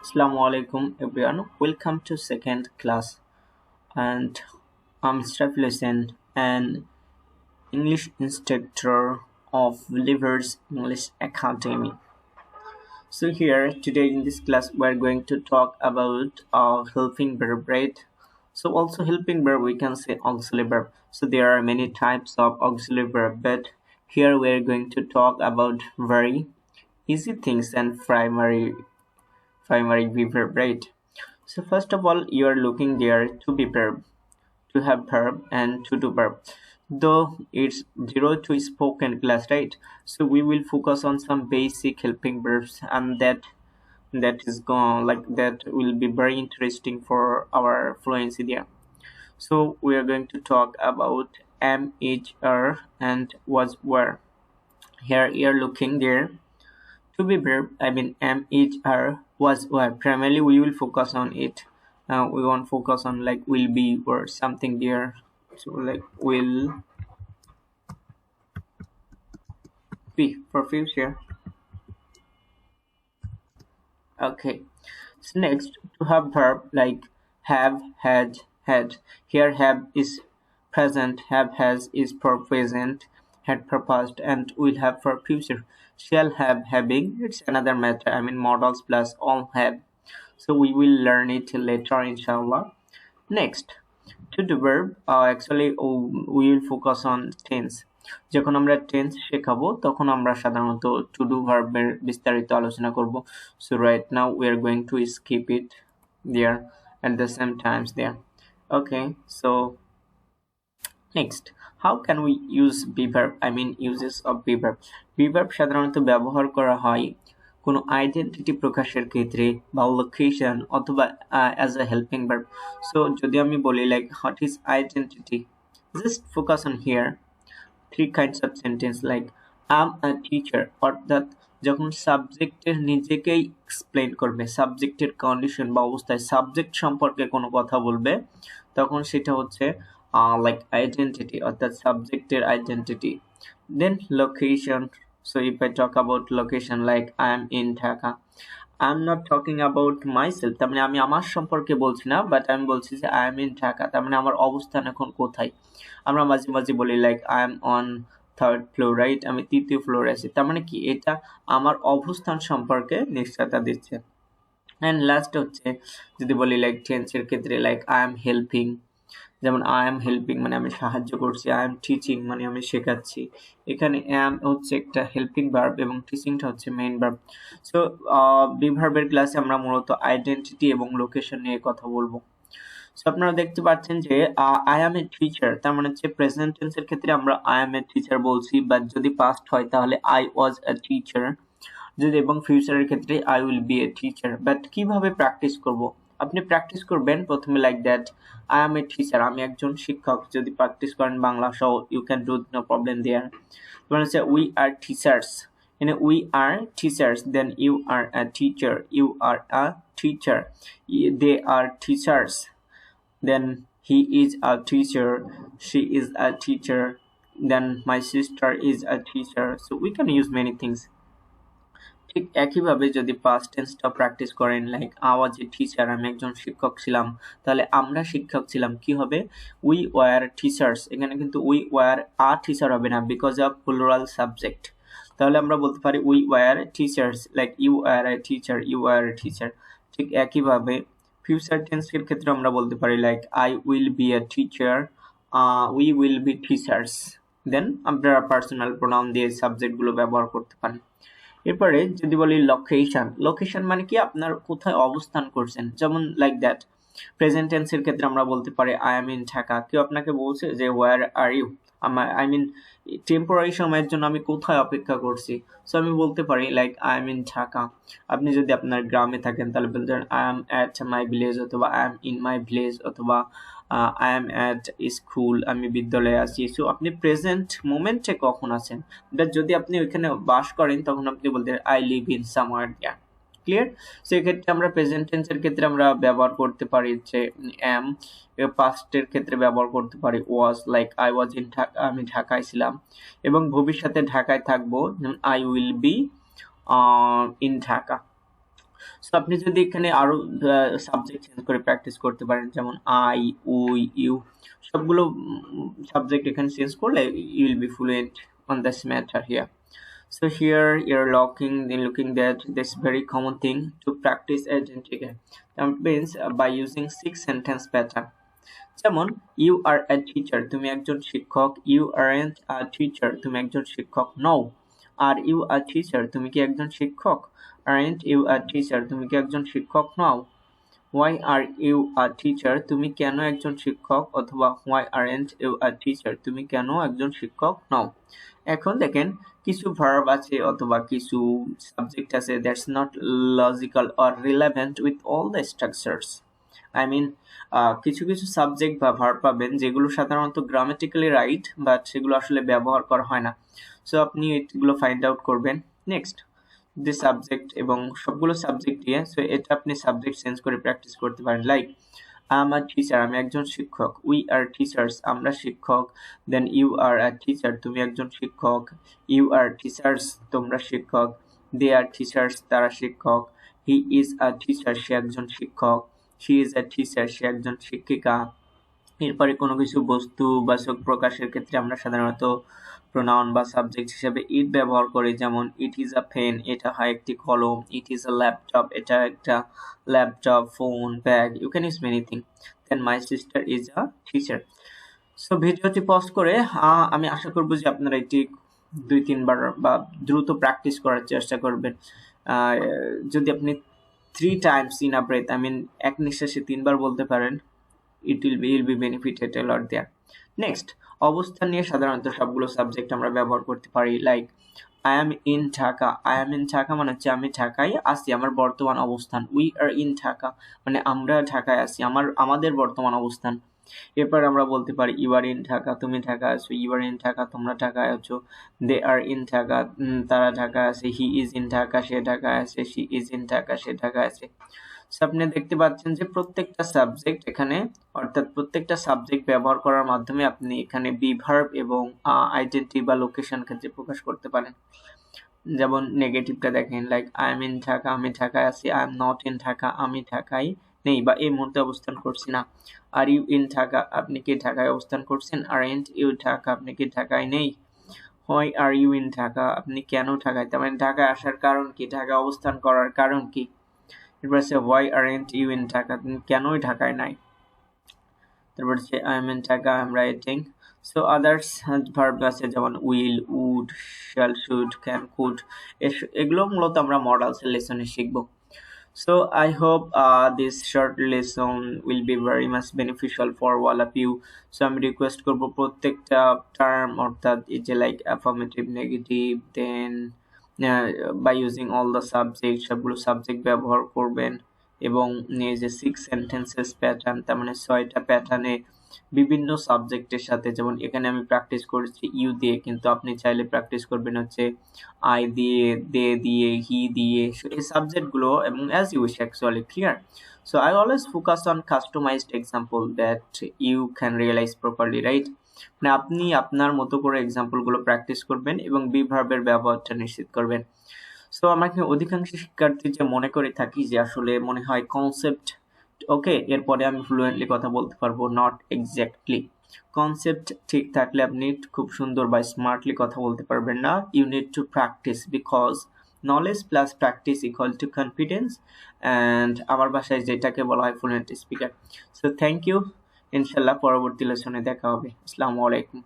Assalamu alaikum everyone. Welcome to second class and I'm Mr. Hussain, an English instructor of Livers English Academy. So here today in this class we're going to talk about helping verb, right? So also helping verb we can say auxiliary verb. So there are many types of auxiliary verb, but here we're going to talk about very easy things and primary verb, right? So first of all, you are looking there to be verb, to have verb and to do verb. Though it's zero to spoken class, right? So we will focus on some basic helping verbs, and that is gone like that will be very interesting for our fluency there. So we are going to talk about am, is, are, and was, were. Here you are looking there to be verb, I mean am, is, are, was, were. Primarily we will focus on it. We won't focus on like will be or something there. So like will be for future. Okay. So next to have verb like have, had, had. Here have is present, have, has is for present, had for past, and will have for future. Shall have, having, it's another matter. I mean modals plus all have. So we will learn it later inshallah. Next, to the verb actually we will focus on tense. যখন আমরা tense শেখাবো তখন আমরা সাধারণত to do ভার্বের বিস্তারিত আলোচনা করব. So right now we are going to skip it there at the same times there. Okay, so next, how can we use be verb, I mean uses of be verb. Be verb সাধারণত ব্যবহার করা হয় কোনো identity প্রকাশের ক্ষেত্রে বা location অথবা as a helping verb. So যদি আমি বলি like what is identity, just focus on here three kinds of sentence like am a teacher, অর্থাৎ যখন সাবজেক্টের নিজেকেই এক্সপ্লেন করবে, সাবজেক্টের কন্ডিশন বা অবস্থায় সাবজেক্ট সম্পর্কে কোনো কথা বলবে, তখন সেটা হচ্ছে লাইক আইডেন্টিটি, অর্থাৎ সাবজেক্টের identity. Then location. So if I talk about location like I am in Dhaka, I'm not talking about myself, তার মানে আমি আমার সম্পর্কে বলছি না, বাট আমি বলছি যে I am in Dhaka, তার মানে আমার অবস্থান এখন কোথায়. আমরা মাঝে মাঝে বলি like I am on third floor, right, আমি তৃতীয় ফ্লোরে আছি, তার মানে কি এটা আমার অবস্থান সম্পর্কে নিশ্চয়তা দিচ্ছে. অ্যান্ড লাস্ট হচ্ছে যদি বলি লাইক টেন্সের ক্ষেত্রে লাইক I am helping, যেমন আই এম হেল্পিং মানে আমি সাহায্য করছি, আই এম টিচিং মানে আমি শেখাচ্ছি. এখানে অ্যাম হচ্ছে একটা হেল্পিং ভার্ব এবং টিচিংটা হচ্ছে মেইন ভার্ব. সো বি ভার্বের ক্লাসে আমরা মূলত আইডেন্টিটি এবং লোকেশন নিয়ে কথা বলবো. সো আপনারা দেখতে পাচ্ছেন যে আই এম এ টিচার, তার মানে হচ্ছে প্রেজেন্ট টেন্সের ক্ষেত্রে আমরা আই এম এ টিচার বলছি, বাট যদি পাস্ট হয় তাহলে আই ওয়াজ এ টিচার, যদি এবং ফিউচারের ক্ষেত্রে I will be a teacher. But কিভাবে প্র্যাকটিস করব, আপনি প্র্যাকটিস করবেন প্রথমে like that I am a teacher, আমি একজন শিক্ষক, যদি প্র্যাকটিস করেন বাংলা সহ you can do no problem there. মানে হচ্ছে উই আর টিচার্স, মানে we are teachers, then you are a teacher, you are a teacher, they are teachers, then he is a teacher, she is a teacher, then my sister is a teacher. So we can use many things. ঠিক একইভাবে যদি past টেন্সটা practice করেন like I was A teacher, আমি একজন শিক্ষক ছিলাম, তাহলে আমরা শিক্ষক ছিলাম কি হবে, উই ওয়ার টিচার্স. এখানে কিন্তু উই ওয়ার আ টিচার হবে না বিকজ অফ প্লুরাল সাবজেক্ট. তাহলে আমরা বলতে পারি we were teachers, like you are a teacher, you are a teacher. ঠিক একইভাবে ফিউচার টেন্সের ক্ষেত্রে আমরা বলতে পারি like I will be a teacher, we will be teachers. Then আপনারা পার্সোনাল প্রোনাউন দিয়ে সাবজেক্টগুলো ব্যবহার করতে পারেন. এরপরে যদি বলি লোকেশন, লোকেশন মানে কি আপনার কোথায় অবস্থান করছেন, যেমন লাইক দ্যাট প্রেজেন্ট টেন্সের ক্ষেত্রে আমরা বলতে পারি আই এম ইন ঢাকা. কেউ আপনাকে বলছে যে where are you, I mean temporary সময়ের জন্য আমি কোথায় অপেক্ষা করছি, সো আমি বলতে পারি like I am in Dhaka. আপনি যদি আপনার গ্রামে থাকেন তাহলে বলতে I am at my village, অথবা I am in my village, অথবা আই এম অ্যাট স্কুল, আমি বিদ্যালয়ে আছি. সো আপনি প্রেজেন্ট মোমেন্টে কখন আছেন, বাট যদি আপনি ওইখানে বাস করেন তখন আপনি বলতে I live in somewhere there. Clear? So এক্ষেত্রে আমরা প্রেজেন্ট টেন্সের ক্ষেত্রে আমরা ব্যবহার করতে পারি যে এম, পাস্টের ক্ষেত্রে ব্যবহার করতে পারি was, like I was in Dhaka, আমি ঢাকায় ছিলাম, এবং ভবিষ্যতে ঢাকায় থাকবো, I will be in Dhaka. So আপনি যদি এখানে আরো সাবজেক্ট চেঞ্জ করে প্র্যাকটিস করতে পারেন, যেমন আই, উই, ইউ, সবগুলো সাবজেক্ট এখানে চেঞ্জ করলে you will be fluent on this matter here. So here you're looking that this very common thing to practice identity. That means by using 6 sentence pattern. যেমন you are a teacher, তুমি একজন শিক্ষক. You aren't a teacher, তুমি একজন শিক্ষক নও. Are you a teacher, তুমি কি একজন শিক্ষক? Aren't you a teacher, তুমি কি একজন শিক্ষক নও? Why are you a teacher, তুমি কেন একজন শিক্ষক, অথবা why aren't you a teacher, তুমি কেন একজন শিক্ষক নও. এখন দেখেন কিছু ভার্ব আছে অথবা কিছু সাবজেক্ট আছে that's not logical or relevant with all the structures. I mean কিছু কিছু সাবজেক্ট বা ভার্ব পাবেন যেগুলো সাধারণত গ্রামাটিক্যালি রাইট, বাট সেগুলো আসলে ব্যবহার করা হয় না. সো আপনি এগুলো ফাইন্ড আউট করবেন. নেক্সট দি সাবজেক্ট, এবং সবগুলো সাবজেক্ট দিয়ে, সো এটা আপনি সাবজেক্ট চেঞ্জ করে প্র্যাকটিস করতে পারেন. Like I am a teacher, আমি একজন শিক্ষক. উই আর টিচার্স, আমরা শিক্ষক. দেন ইউ আর আ টিচার, তুমি একজন শিক্ষক. ইউ আর টিচার্স, তোমরা শিক্ষক. দে আর টিচার্স, তারা শিক্ষক. হি ইজ আ টিচার, সে একজন শিক্ষক. শি ইজ আ টিচার, সে একজন শিক্ষিকা. এরপরে কোনো কিছু বস্তু বাচক প্রকাশের ক্ষেত্রে আমরা সাধারণত প্রোনাউন বা সাবজেক্ট হিসেবে ইট ব্যবহার করি, যেমন ইট ইজ আ পেন, এটা হয় একটি কলম. ইট ইজ আ ল্যাপটপ, এটা একটা laptop, phone, bag. You can use many thing. Then my sister is a teacher. So ভিডিওটি পজ করে আমি আশা করব যে আপনারা এটি 2-3 বার বা দ্রুত প্র্যাকটিস করার চেষ্টা করবেন. যদি আপনি 3 times in a breath, I mean এক নিঃশ্বাসে 3 বার বলতে পারেন, it will be benefited a lot there. Next, অবস্থান নিয়ে সাধারণত সবগুলো সাবজেক্ট আমরা ব্যবহার করতে পারি. Like I am in Dhaka, I am in Dhaka মানে হচ্ছে আমি ঢাকায় আছি, আমার বর্তমান অবস্থান. We are in Dhaka মানে আমরা ঢাকায় আছি, আমাদের বর্তমান অবস্থান. এরপর আমরা বলতে পারি ইউ আর ইন ঢাকা, তুমি ঢাকা আছো. ইউ আর ইন ঢাকা, তোমরা ঢাকায় আছো. দে আর ইন ঢাকা, তারা ঢাকা আছে. হি ইজ ইন ঢাকা, সে ঢাকায় আছে. শি ইজ ইন ঢাকা, সে ঢাকায় আছে. আপনি দেখতে পাচ্ছেন যে প্রত্যেকটা সাবজেক্ট এখানে, অর্থাৎ প্রত্যেকটা সাবজেক্ট ব্যবহার করার মাধ্যমে আপনি এখানে বি ভার্ব এবং আইডেন্টি বা লোকেশন ক্ষেত্রে প্রকাশ করতে পারেন. যেমন নেগেটিভটা দেখেন, like I am in Dhaka, আমি ঢাকায় আছি. I am not in Dhaka, আমি ঢাকায় নেই বা এই মুহূর্তে অবস্থান করছি না. আর ইউ ইন ঢাকা, আপনি কি ঢাকায় অবস্থান করছেন. আর এন্ড ইউ ঢাকা, আপনি কি ঢাকায় নেই. Why are you in Dhaka, আপনি কেন ঢাকায়, তার মানে ঢাকায় আসার কারণ কি, ঢাকা অবস্থান করার কারণ কি. এরপর আছে why aren't you in Dhaka, তুমি কেনই ঢাকায় নাই. তারপর হচ্ছে I am in Dhaka, I am writing. So others verb আছে যেমন will, would, shall, should, can, could. এগুলো মূলত আমরা মডালসের লেসনে শিখবো. So I hope this short lesson will be very much beneficial for all of you. So আমি request করবো প্রত্যেকটা term, অর্থাৎ এই যে like affirmative, negative, then by using all the subject, সবগুলো সাবজেক্ট ব্যবহার করবেন. এবং এই যে 6 sentences প্যাটার্ন, তার মানে 6টা প্যাটার্নে বিভিন্ন সাবজেক্টের সাথে, যেমন এখানে আমি প্র্যাকটিস করেছি ইউ দিয়ে, কিন্তু আপনি চাইলে প্র্যাকটিস করবেন হচ্ছে আই দিয়ে, দে দিয়ে, হি দিয়ে, এই সাবজেক্টগুলো, এবং as you wish actually. Clear? So I always focus on customized example that you can realize properly, right? মানে আপনি আপনার মতো করে এক্সাম্পলগুলো প্র্যাকটিস করবেন এবং বি ভার্বের ব্যবহারটা নিশ্চিত করবেন. সো আমাকে অধিকাংশ শিক্ষার্থী যে মনে করে থাকি যে আসলে মনে হয় কনসেপ্ট ওকে, এরপরে আমি ফ্লুয়েন্টলি কথা বলতে পারবো. Not exactly. কনসেপ্ট ঠিক থাকলে আপনি খুব সুন্দর বা স্মার্টলি কথা বলতে পারবেন না. You need to practice, because knowledge plus practice equal to confidence, and আমার ভাষায় যেটাকে বলা হয় fluent speaker. So thank you. ইনশাল্লাহ পরবর্তী লেসনে দেখা হবে. আসসালামু আলাইকুম.